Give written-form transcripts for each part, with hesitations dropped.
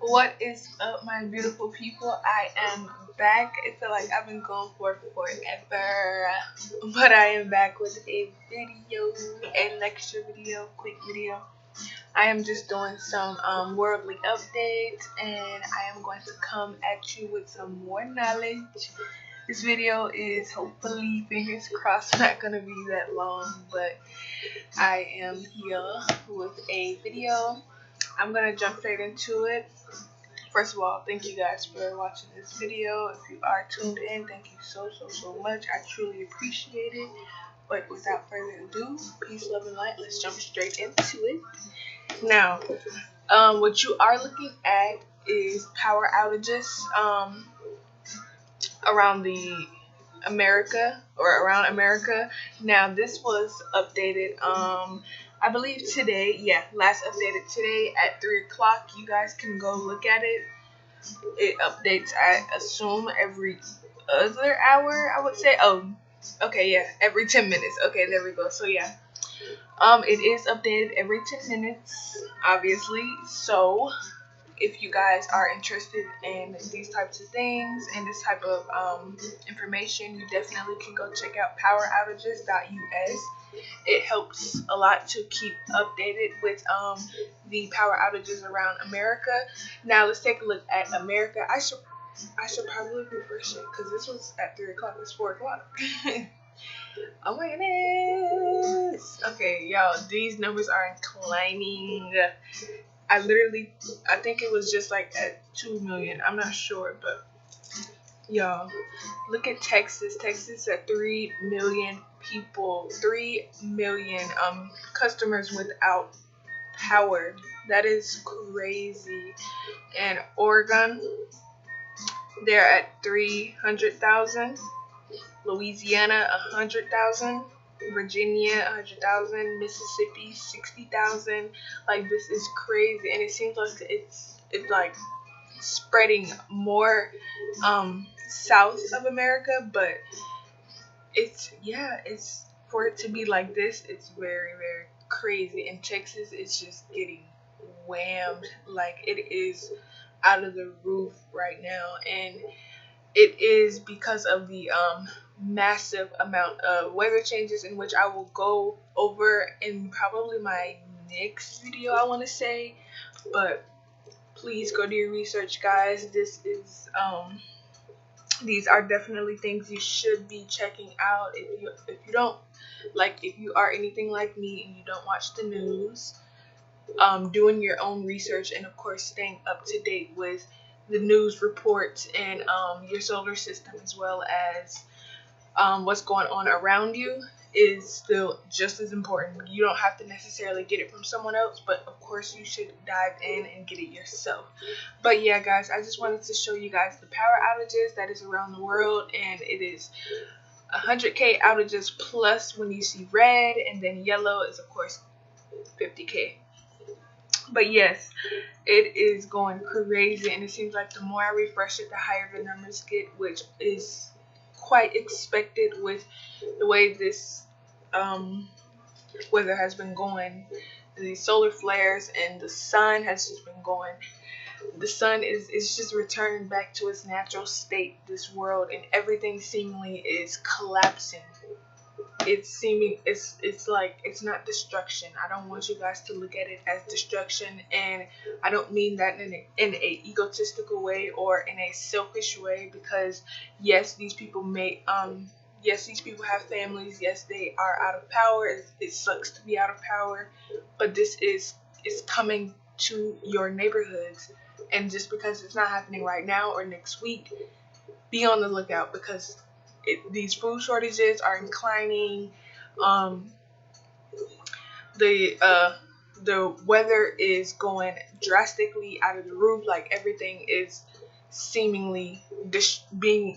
What is up, my beautiful people? I am back. I feel like I've been gone for forever, but I am back with a video, a lecture video, quick video. I am just doing some worldly updates, and I am going to come at you with some more knowledge. This video is hopefully, fingers crossed, not gonna be that long, but I am here with a video. I'm gonna jump straight into it. First of all, thank you guys for watching this video. If you are tuned in, thank you so much. I truly appreciate it. But without further ado, peace, love, and light. Let's jump straight into it. Now, what you are looking at is power outages around the America or around America. Now, this was updated. I believe today. Yeah, last updated today at 3 o'clock. You guys can go look at it. It updates, I assume, every other hour, I would say. Oh, okay, yeah, every 10 minutes. Okay, there we go. So yeah, it is updated every 10 minutes, obviously. So if you guys are interested in these types of things and this type of information, you definitely can go check out poweroutages.us. It helps a lot to keep updated with the power outages around America. Now let's take a look at America. I should probably refresh it because this was at 3 o'clock. It's 4 o'clock. Oh my goodness. Okay, y'all, these numbers are inclining. I think it was just like at 2 million. I'm not sure, but y'all, look at Texas. Texas at 3 million people, 3 million customers without power. That is crazy. And Oregon, they're at 300,000. Louisiana, 100,000. Virginia, 100,000. Mississippi, 60,000. Like, this is crazy, and it seems like it's like spreading more south of America, but it's for it to be like this, it's very crazy. In Texas, it's just getting whammed. Like, it is out of the roof right now, and it is because of the massive amount of weather changes, in which I will go over in probably my next video, I want to say. But please go do your research, guys. These are definitely things you should be checking out. If you are anything like me and you don't watch the news, doing your own research, and of course staying up to date with the news reports and your solar system, as well as what's going on around you, is still just as important. You don't have to necessarily get it from someone else, but of course you should dive in and get it yourself. But yeah, guys, I just wanted to show you guys the power outages that is around the world, and it is 100K outages plus when you see red, and then yellow is of course 50K. But yes, it is going crazy, and it seems like the more I refresh it, the higher the numbers get, which is quite expected with the way this weather has been going. The solar flares and the sun has just been going. The sun is just returning back to its natural state, this world, and everything seemingly is collapsing. It's like, it's not destruction. I don't want you guys to look at it as destruction, and I don't mean that in a egotistical way or in a selfish way, because yes, these people have families. Yes, they are out of power. It sucks to be out of power, but this is coming to your neighborhoods. And just because it's not happening right now or next week, be on the lookout, because these food shortages are inclining. The weather is going drastically out of the roof. Like, everything is seemingly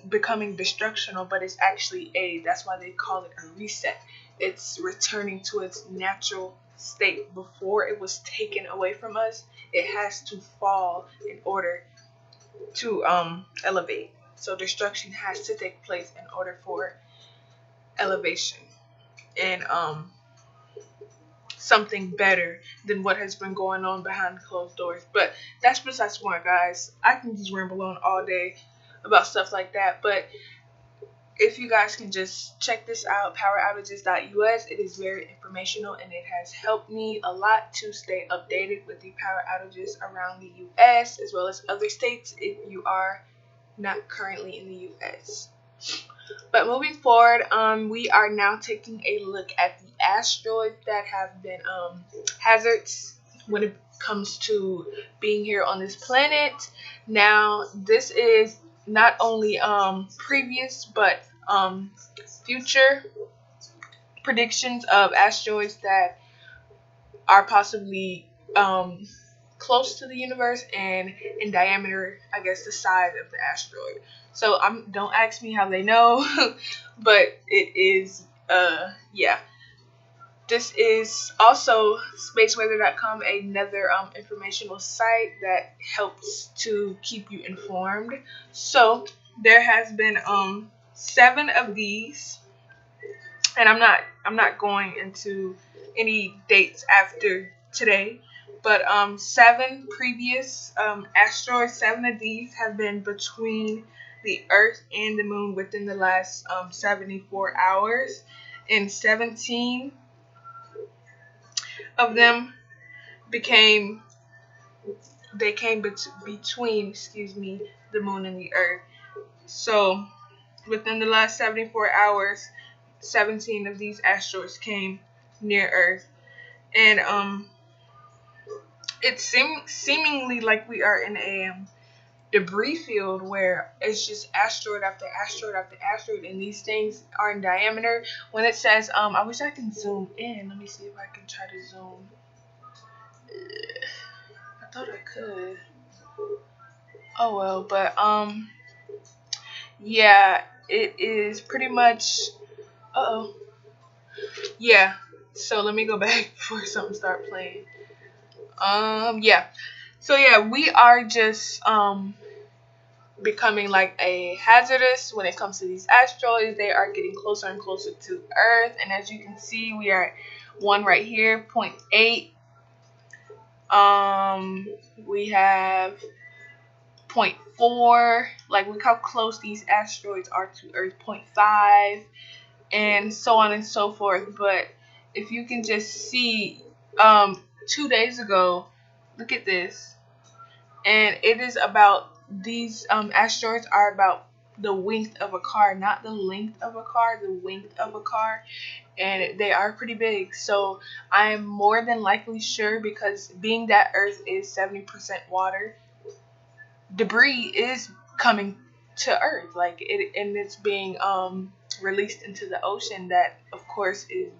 becoming destructional, but it's actually that's why they call it a reset. It's returning to its natural state. Before it was taken away from us, it has to fall in order to elevate. So destruction has to take place in order for elevation. And something better than what has been going on behind closed doors. But that's besides the point, guys. I can just ramble on all day about stuff like that. But if you guys can just check this out, poweroutages.us, it is very informational and it has helped me a lot to stay updated with the power outages around the US as well as other states if you are not currently in the US. But moving forward, we are now taking a look at the asteroids that have been hazards when it comes to being here on this planet. Now, this is not only previous but future predictions of asteroids that are possibly close to the universe and in diameter, I guess the size of the asteroid. So don't ask me how they know, but it is yeah. This is also spaceweather.com, another informational site that helps to keep you informed. So there has been 7 of these, and I'm not going into any dates after today, but 7 previous asteroids. 7 of these have been between the Earth and the Moon within the last 74 hours, and 17 of them came between, the Moon and the Earth. So within the last 74 hours, 17 of these asteroids came near Earth, and it's seemingly like we are in a debris field where it's just asteroid after asteroid after asteroid, and these things are in diameter. When it says, I wish I can zoom in. Let me see if I can try to zoom. I thought I could. Oh well, but yeah, it is pretty much. Yeah. So let me go back before something start playing. Yeah. So yeah, we are just becoming like a hazardous when it comes to these asteroids. They are getting closer and closer to Earth, and as you can see, we are at one right here, 0.8. We have 0.4. Like, look how close these asteroids are to Earth. 0.5, and so on and so forth. But if you can just see, 2 days ago, look at this, and it is about these asteroids are about the width of a car, not the length of a car, the width of a car, and they are pretty big. So I am more than likely sure, because being that Earth is 70% water, debris is coming to Earth, like it, and it's being released into the ocean. That of course is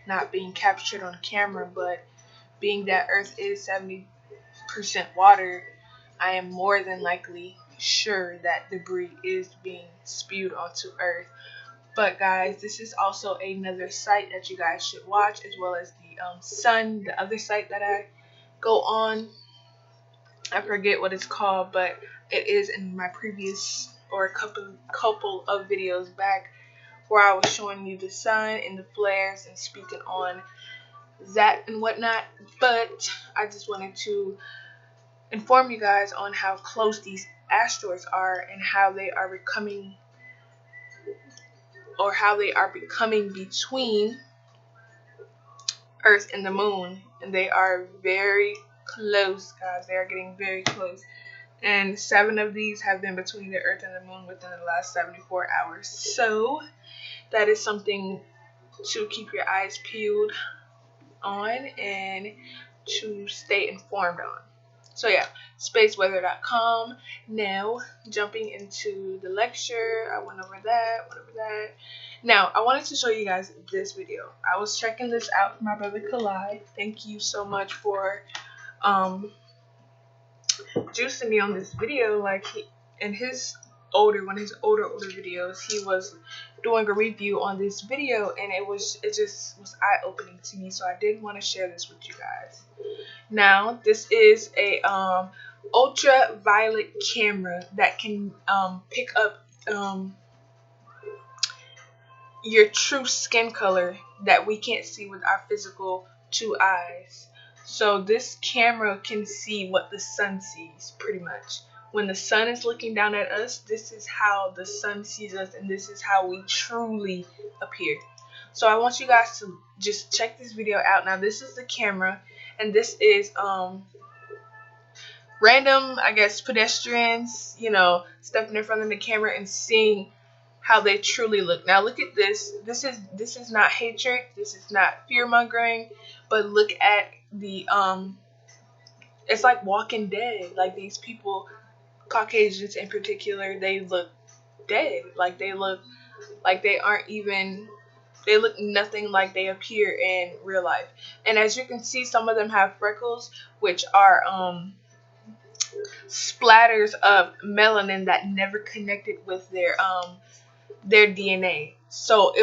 not being captured on camera, but being that Earth is 70% water, I am more than likely sure that debris is being spewed onto Earth. But guys, this is also another site that you guys should watch, as well as the Sun, the other site that I go on. I forget what it's called, but it is in my previous, or a couple of videos back, where I was showing you the sun and the flares and speaking on that and whatnot. But I just wanted to inform you guys on how close these asteroids are and how they are becoming, between Earth and the Moon, and they are very close, guys. They are getting very close, and 7 of these have been between the Earth and the Moon within the last 74 hours. So that is something to keep your eyes peeled on and to stay informed on. So yeah, spaceweather.com. Now, jumping into the lecture, I went over that. Now, I wanted to show you guys this video. I was checking this out with my brother Kalai. Thank you so much for juicing me on this video. Like, in his older videos, he was doing a review on this video, and it just was eye-opening to me. So I did want to share this with you guys. Now, this is a ultraviolet camera that can pick up your true skin color that we can't see with our physical two eyes. So this camera can see what the sun sees, pretty much. When the sun is looking down at us, this is how the sun sees us, and this is how we truly appear. So I want you guys to just check this video out. Now this is the camera, and this is random, I guess, pedestrians, stepping in front of the camera and seeing how they truly look. Now look at this. This is not hatred. This is not fear mongering. But look at the it's like Walking Dead. Like these people, Caucasians in particular, they look dead. Like they look like they aren't even. They look nothing like they appear in real life. And as you can see, some of them have freckles, which are splatters of melanin that never connected with their DNA. So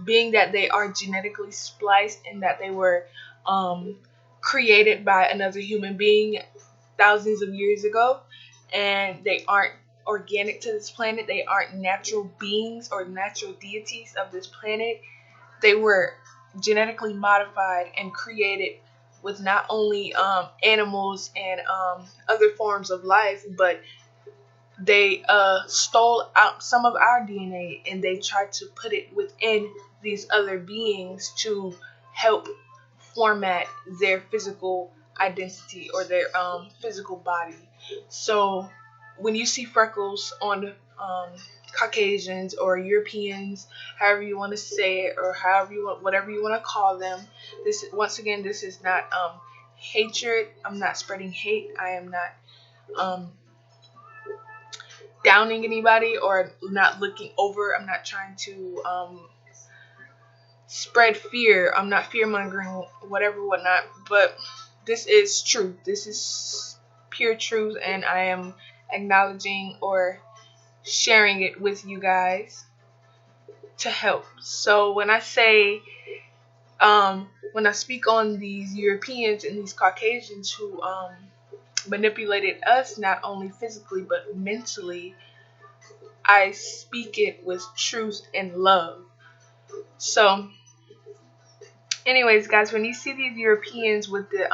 being that they are genetically spliced and that they were created by another human being thousands of years ago, and they aren't organic to this planet, they aren't natural beings or natural deities of this planet. They were genetically modified and created with not only animals and other forms of life, but they stole out some of our DNA and they tried to put it within these other beings to help format their physical identity or their physical body. So when you see freckles on Caucasians or Europeans, however you want to say it, or whatever you want to call them, this is not hatred. I'm not spreading hate. I am not downing anybody or not looking over. I'm not trying to spread fear. I'm not fear mongering, whatnot. But this is truth. This is pure truth, and I am acknowledging or sharing it with you guys to help. So when I say, when I speak on these Europeans and these Caucasians who manipulated us not only physically but mentally, I speak it with truth and love. So anyways, guys, when you see these Europeans with the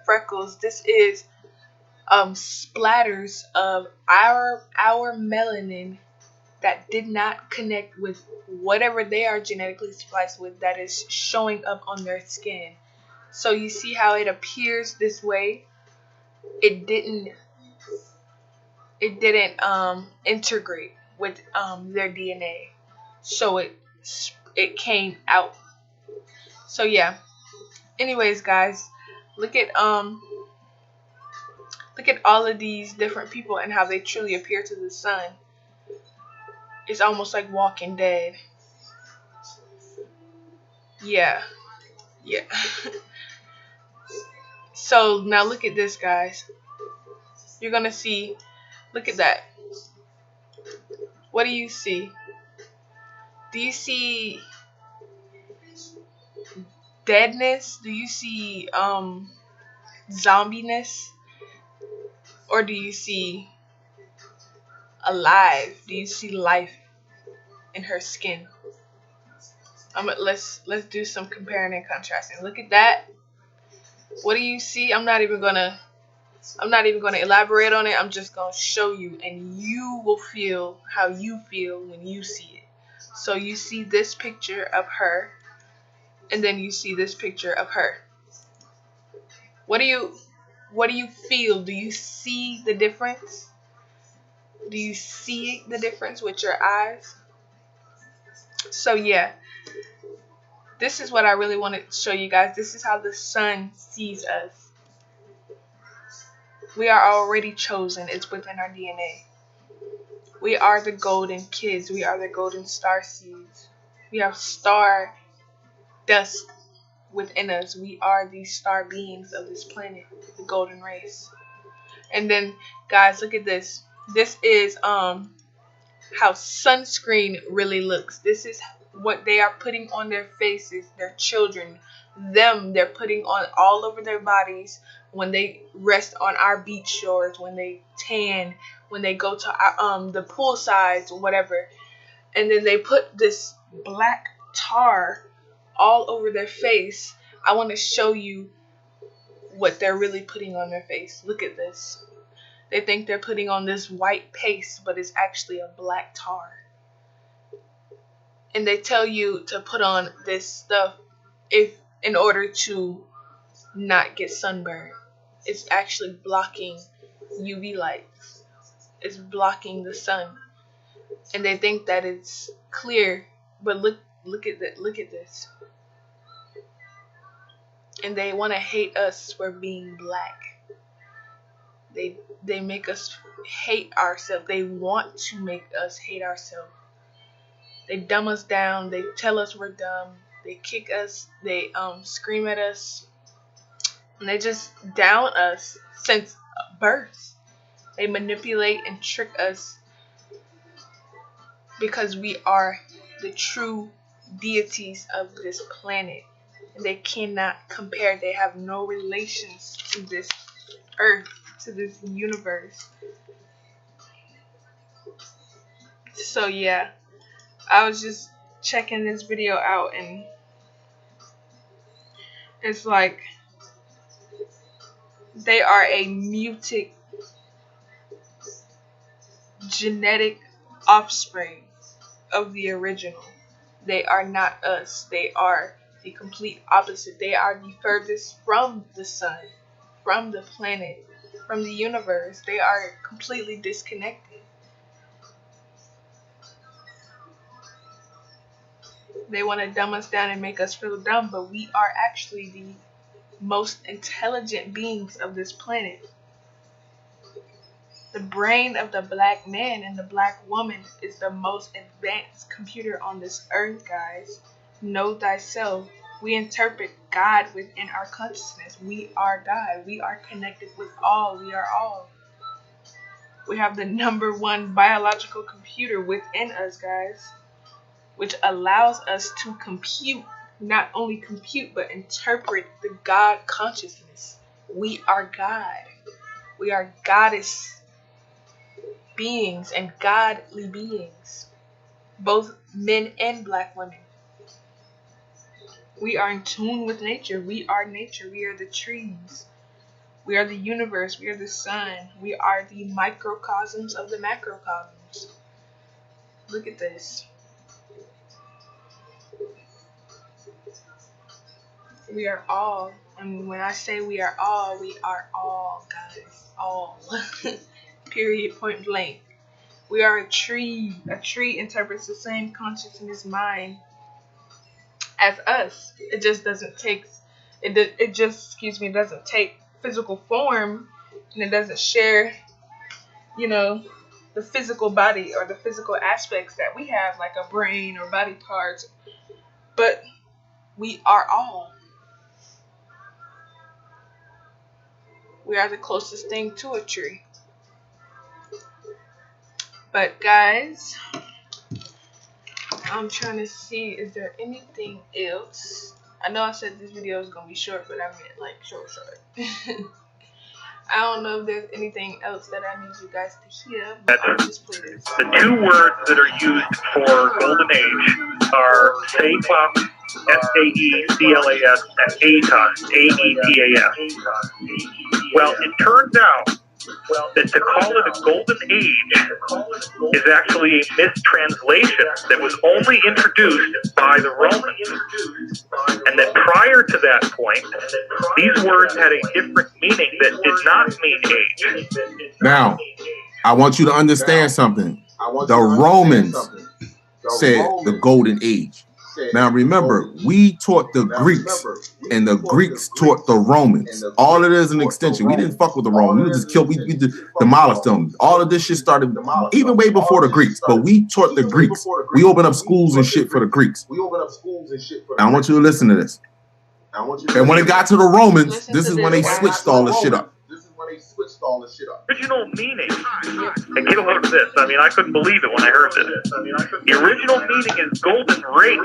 freckles, this is splatters of our melanin that did not connect with whatever they are genetically spliced with, that is showing up on their skin. So you see how it appears this way. It didn't integrate with their DNA, so it came out. So yeah. Anyways, guys, look at all of these different people and how they truly appear to the sun. It's almost like Walking Dead. Yeah. So now look at this, guys. You're gonna see. Look at that. What do you see? Do you see deadness? Do you see zombiness? Or do you see alive? Do you see life in her skin? Let's do some comparing and contrasting. Look at that. What do you see? I'm not even gonna elaborate on it. I'm just gonna show you, and you will feel how you feel when you see it. So you see this picture of her, and then you see this picture of her. What do you feel? Do you see the difference? Do you see the difference with your eyes? So yeah, this is what I really want to show you guys. This is how the sun sees us. We are already chosen. It's within our DNA. We are the golden kids. We are the golden star seeds. We have star dust within us. We are these star beings of this planet, the golden race. And then, guys, look at this. This is how sunscreen really looks. This is what they are putting on their faces, their children, they're putting on all over their bodies when they rest on our beach shores, when they tan, when they go to the pool sides or whatever. And then they put this black tar all over their face. I want to show you what they're really putting on their face. Look at this. They think they're putting on this white paste, but it's actually a black tar. And they tell you to put on this stuff in order to not get sunburned. It's actually blocking UV lights. It's blocking the sun. And they think that it's clear, but look at this. And they want to hate us for being black. They make us hate ourselves. They want to make us hate ourselves. They dumb us down. They tell us we're dumb. They kick us. They scream at us. And they just down us since birth. They manipulate and trick us because we are the true deities of this planet. And they cannot compare. They have no relations to this earth, to this universe. So yeah, I was just checking this video out, and it's like they are a muted genetic offspring of the original. They are not us. They are the complete opposite. They are the furthest from the sun, from the planet, from the universe. They are completely disconnected. They want to dumb us down and make us feel dumb, but we are actually the most intelligent beings of this planet. The brain of the black man and the black woman is the most advanced computer on this earth, guys. Know thyself. We interpret God within our consciousness. We are God. We are connected with all. We are all. We have the #1 biological computer within us, guys, which allows us to compute, not only compute, but interpret the God consciousness. We are God. We are goddess beings and godly beings, both men and black women. We are in tune with nature. We are nature. We are the trees. We are the universe. We are the sun. We are the microcosms of the macrocosms. Look at this. We are all. And when I say we are all, guys. All. Period, point blank. We are a tree. A tree interprets the same consciousness mind as us. It just doesn't take doesn't take physical form, and it doesn't share, the physical body or the physical aspects that we have, like a brain or body parts. But we are all. We are the closest thing to a tree. But guys, I'm trying to see, is there anything else? I know I said this video is gonna be short, but I meant like short. I don't know if there's anything else that I need you guys to hear, but I'll just play this. The 2 words that are used for golden age are Saeclas, S-A-E-C-L-A-S, and Aetas, A-E-T-A-S. Well, it turns out that to call it a golden age is actually a mistranslation that was only introduced by the Romans. And that prior to that point, these words had a different meaning that did not mean age. Now, I want you to understand something. The Romans said the golden age. Now remember, we taught the Greeks, and the Greeks taught the Romans. All it is an extension. We didn't fuck with the Romans. We just killed, we just demolished them. All of this shit started even way before the Greeks, but we taught the Greeks. We opened up schools and shit for the Greeks. I want you to listen to this. And when it got to the Romans, this is when they switched all this shit up. Original meaning. And get a load of this. I mean, I couldn't believe it when I heard this. The original meaning is golden race,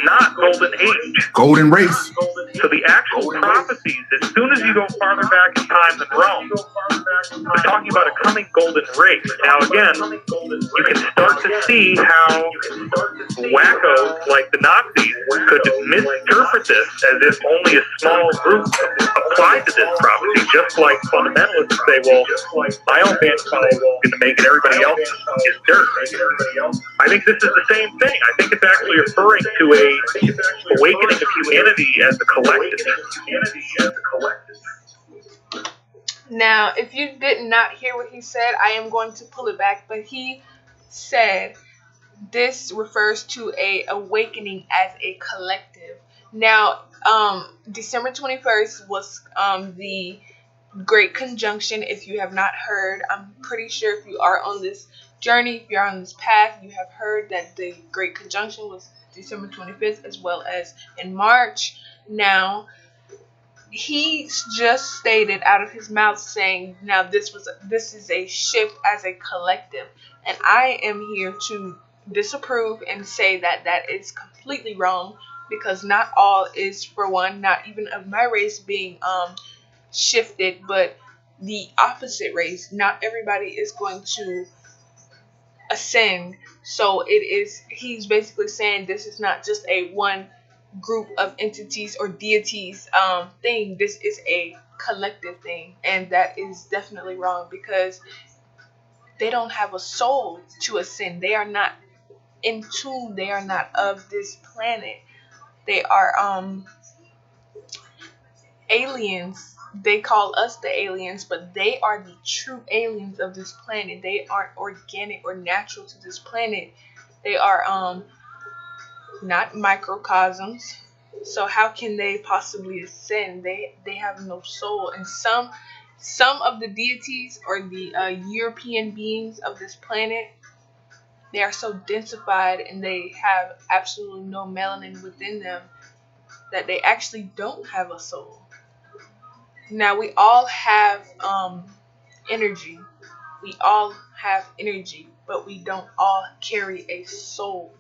not golden age. Golden race. So the actual prophecies, as soon as you go farther back in time than Rome, they're talking about a coming golden race. Now again, you can start to see how wackos like the Nazis could misinterpret this as if only a small group applied to this prophecy, just like fundamentalists say, well, my own band is going to make it, everybody else is dirt. I think this is the same thing. I think it's actually referring to a awakening of humanity as a collective. Now, if you did not hear what he said, I am going to pull it back, but he said this refers to a awakening as a collective. Now, December 21st was the Great Conjunction. If you have not heard, I'm pretty sure if you are on this journey, if you're on this path, you have heard that the Great Conjunction was December 25th as well as in March. Now, he just stated out of his mouth saying, now this is a shift as a collective, and I am here to disapprove and say that that is completely wrong, because not all is, for one, not even of my race being shifted, but the opposite race. Not everybody is going to ascend. So he's basically saying this is not just a one group of entities or deities thing. This is a collective thing, and that is definitely wrong, because they don't have a soul to ascend. They are not in tune. They are not of this planet. They are aliens. They call us the aliens, but they are the true aliens of this planet. They aren't organic or natural to this planet. They are not microcosms. So how can they possibly ascend? They have no soul. And some of the deities or the European beings of this planet, they are so densified and they have absolutely no melanin within them that they actually don't have a soul. Now, we all have energy. We all have energy, but we don't all carry a soul.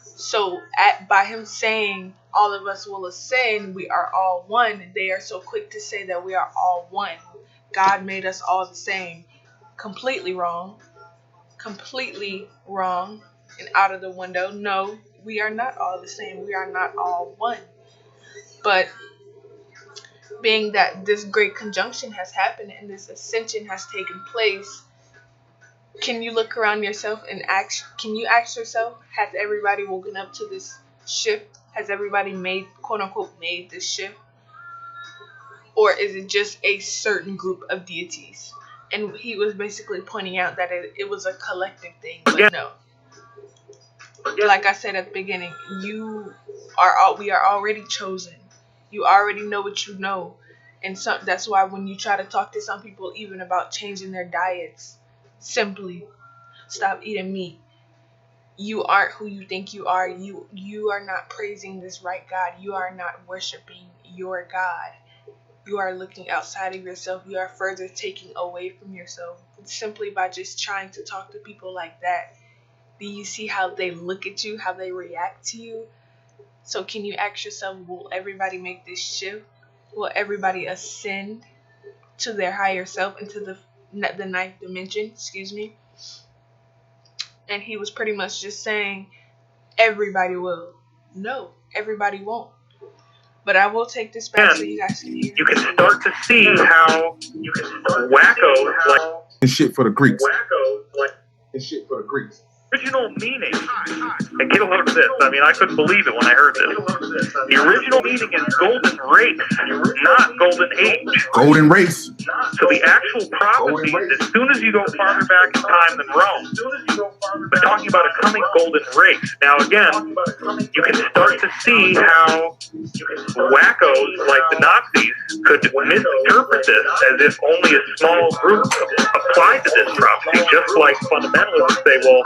So by him saying all of us will ascend, we are all one, they are so quick to say that we are all one. God made us all the same. Completely wrong. Completely wrong and out of the window. No, we are not all the same. We are not all one. But being that this great conjunction has happened and this ascension has taken place, can you look around yourself and can you ask yourself, has everybody woken up to this shift? Has everybody made, quote unquote, made this shift? Or is it just a certain group of deities? And he was basically pointing out that it was a collective thing. But no. Like I said at the beginning, we are already chosen. You already know what you know. And that's why when you try to talk to some people even about changing their diets, simply stop eating meat. You aren't who you think you are. You are not praising this right God. You are not worshiping your God. You are looking outside of yourself. You are further taking away from yourself. Simply by just trying to talk to people like that. Do you see how they look at you, how they react to you? So can you ask yourself, will everybody make this shift? Will everybody ascend to their higher self, into the ninth dimension? Excuse me. And he was pretty much just saying, everybody will. No, everybody won't. But I will take this back so you guys can hear. You can start to see how wacko and shit for the Greeks. Original meaning. And get a load of this. I mean, I couldn't believe it when I heard this. The original meaning is golden race, not golden age. Golden race. So the actual prophecies, as soon as you go farther back in time than Rome, they're talking about a coming golden race. Now again, you can start to see how wackos like the Nazis could misinterpret this as if only a small group apply to this prophecy, just like fundamentalists say, well,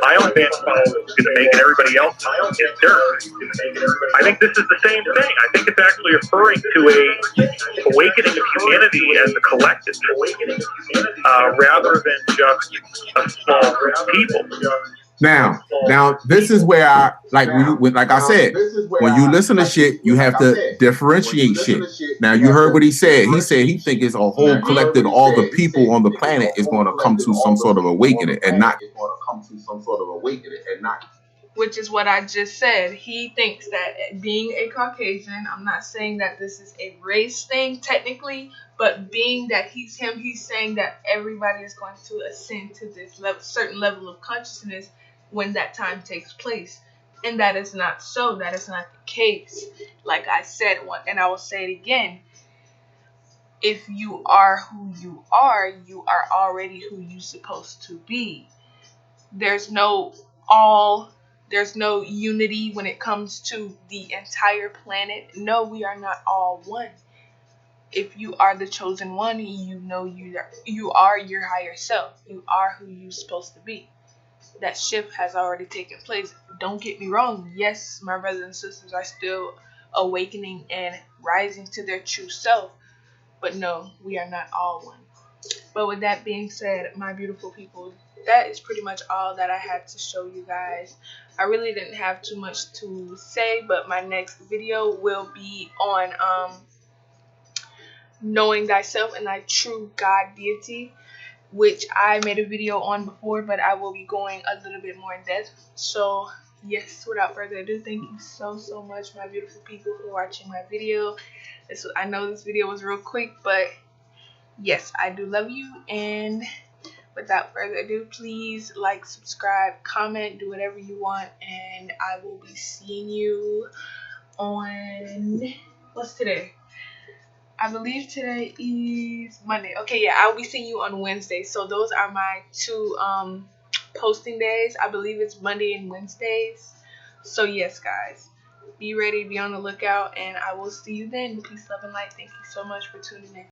my own bandsaw is going to make it, everybody else is dirt. I think this is the same thing. I think it's actually referring to a awakening of humanity as a collective, rather than just a small group of people. Now, this is where I like I said, when you listen to shit, you have to differentiate shit. Now, you heard what he said. He said he think it's a whole collective, all the people on the planet is going to come to some sort of awakening and not. Which is what I just said. He thinks that being a Caucasian, I'm not saying that this is a race thing technically, but being that he's him, he's saying that everybody is going to ascend to this certain level of consciousness when that time takes place. And that is not so. That is not the case. Like I said, and I will say it again. If you are who you are already who you're supposed to be. There's no unity when it comes to the entire planet. No, we are not all one. If you are the chosen one, you know you are your higher self. You are who you're supposed to be. That shift has already taken place. Don't get me wrong. Yes, my brothers and sisters are still awakening and rising to their true self. But no, we are not all one. But with that being said, my beautiful people, that is pretty much all that I had to show you guys. I really didn't have too much to say, but my next video will be on knowing thyself and thy true God deity, which I made a video on before, but I will be going a little bit more in depth. So yes, without further ado, thank you so much, my beautiful people, for watching my video. I know this video was real quick, but yes, I do love you. And without further ado, please like, subscribe, comment, do whatever you want, and I will be seeing you on, what's today? I believe today is Monday. Okay, yeah, I'll be seeing you on Wednesday. So those are my two posting days. I believe it's Monday and Wednesdays. So yes, guys, be ready, be on the lookout, and I will see you then. Peace, love, and light. Thank you so much for tuning in.